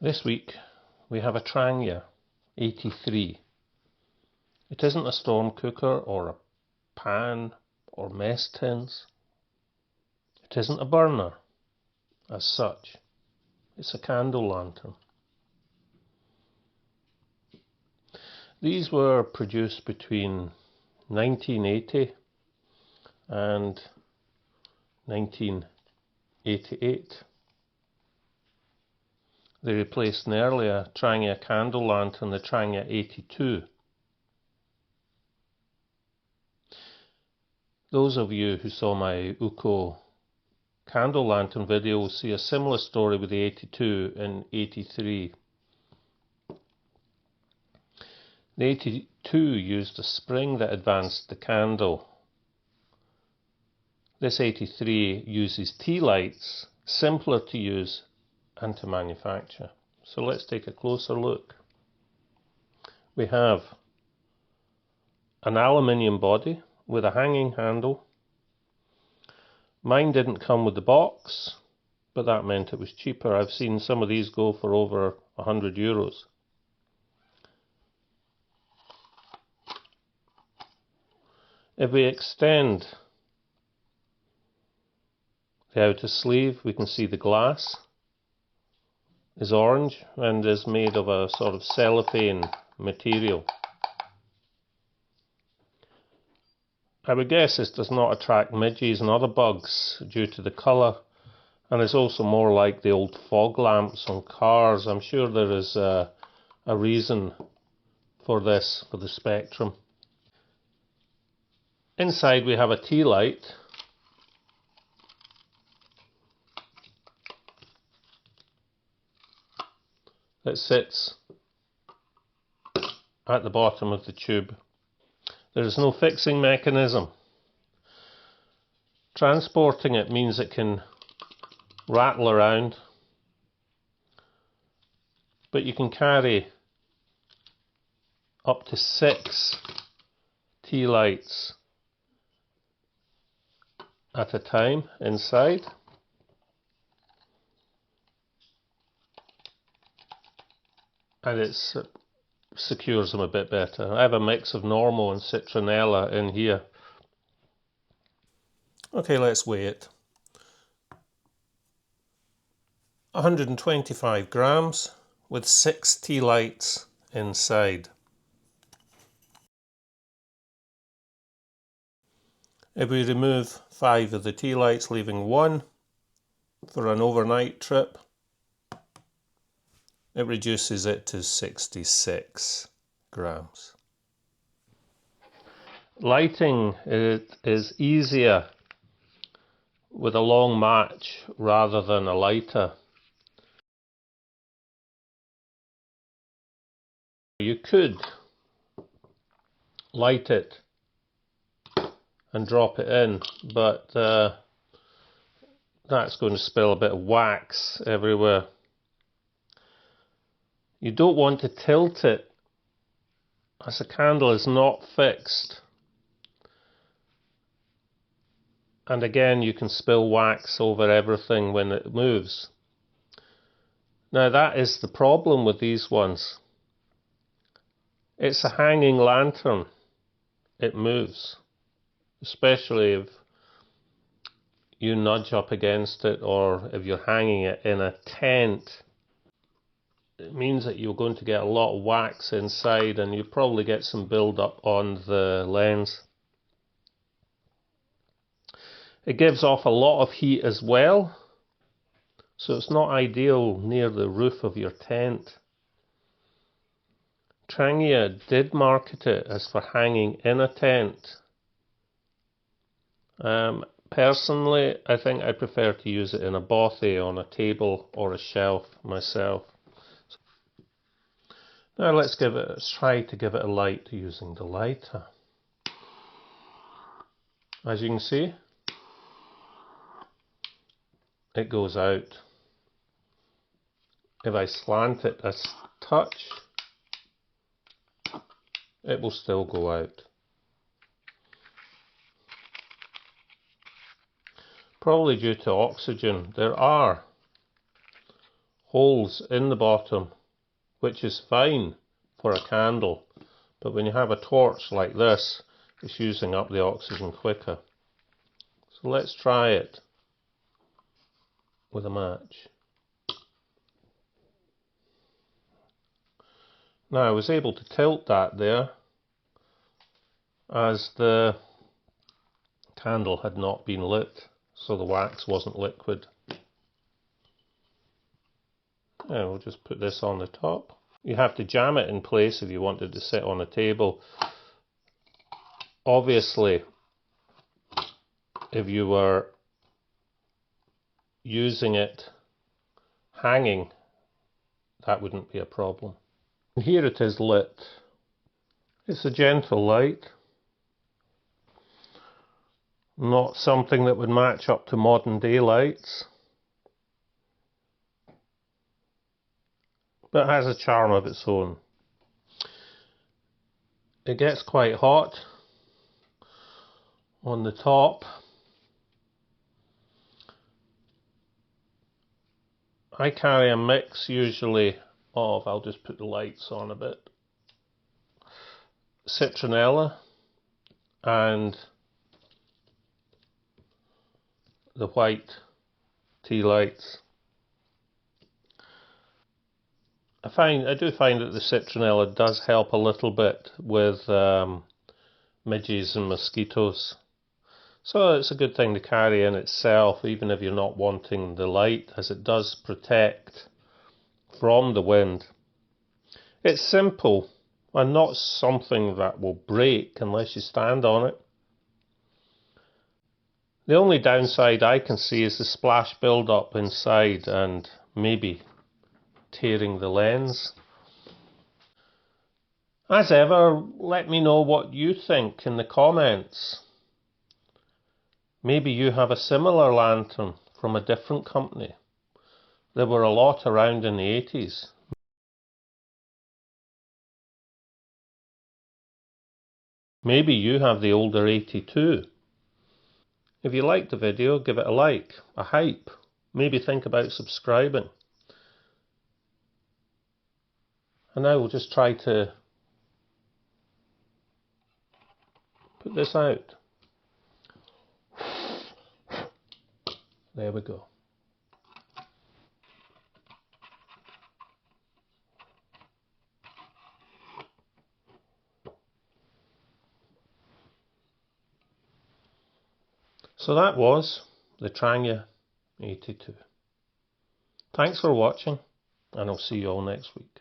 This week we have a Trangia 83. It isn't a storm cooker or a pan or mess tins. It isn't a burner as such. It's a candle lantern. These were produced between 1980 and 1988. They replaced an earlier Trangia candle lantern, the Trangia 82. Those of you who saw my Uko candle lantern video will see a similar story with the 82 and 83. The 82 used a spring that advanced the candle. This 83 uses tea lights, simpler to use and to manufacture. So let's take a closer look. We have an aluminium body with a hanging handle. Mine didn't come with the box, but that meant it was cheaper. I've seen some of these go for over €100. If we extend the outer sleeve, we can see the glass is orange and is made of a sort of cellophane material. I would guess this does not attract midges and other bugs due to the colour, and it's also more like the old fog lamps on cars. I'm sure there is a reason for this, for the spectrum. Inside we have a tea light. That sits at the bottom of the tube. There is no fixing mechanism. Transporting it means it can rattle around, but you can carry up to 6 tea lights at a time inside. And it secures them a bit better. I have a mix of normal and citronella in here. Okay, let's weigh it. 125 grams with 6 tea lights inside. If we remove 5 of the tea lights, leaving 1 for an overnight trip, it reduces it to 66 grams. Lighting is easier with a long match rather than a lighter. You could light it and drop it in, but that's going to spill a bit of wax everywhere. You don't want to tilt it, as the candle is not fixed. And again, you can spill wax over everything when it moves. Now that is the problem with these ones. It's a hanging lantern. It moves. Especially if you nudge up against it, or if you're hanging it in a tent. It means that you're going to get a lot of wax inside, and you probably get some build up on the lens. It gives off a lot of heat as well, so it's not ideal near the roof of your tent. Trangia did market it as for hanging in a tent. Personally, I think I prefer to use it in a bothy on a table or a shelf myself. Now let's try to give it a light using the lighter. As you can see, it goes out. If I slant it a touch, it will still go out. Probably due to oxygen. There are holes in the bottom, which is fine for a candle, but when you have a torch like this, it's using up the oxygen quicker. So let's try it with a match. Now I was able to tilt that there as the candle had not been lit, so the wax wasn't liquid. And we'll just put this on the top. You have to jam it in place if you wanted to sit on a table. Obviously, if you were using it hanging, that wouldn't be a problem. And here it is lit. It's a gentle light, not something that would match up to modern day lights, but it has a charm of its own. It gets quite hot on the top. I carry a mix usually of, I'll just put the lights on a bit, citronella and the white tea lights. I do find that the citronella does help a little bit with midges and mosquitoes. So it's a good thing to carry in itself, even if you're not wanting the light, as it does protect from the wind. It's simple and not something that will break unless you stand on it. The only downside I can see is the splash build-up inside and maybe tearing the lens. As ever, let me know what you think in the comments. Maybe you have a similar lantern from a different company. There were a lot around in the 80s. Maybe you have the older 82. If you liked the video, give it a like, a hype. Maybe think about subscribing. And now we'll just try to put this out. There we go. So that was the Trangia 82. Thanks for watching, and I'll see you all next week.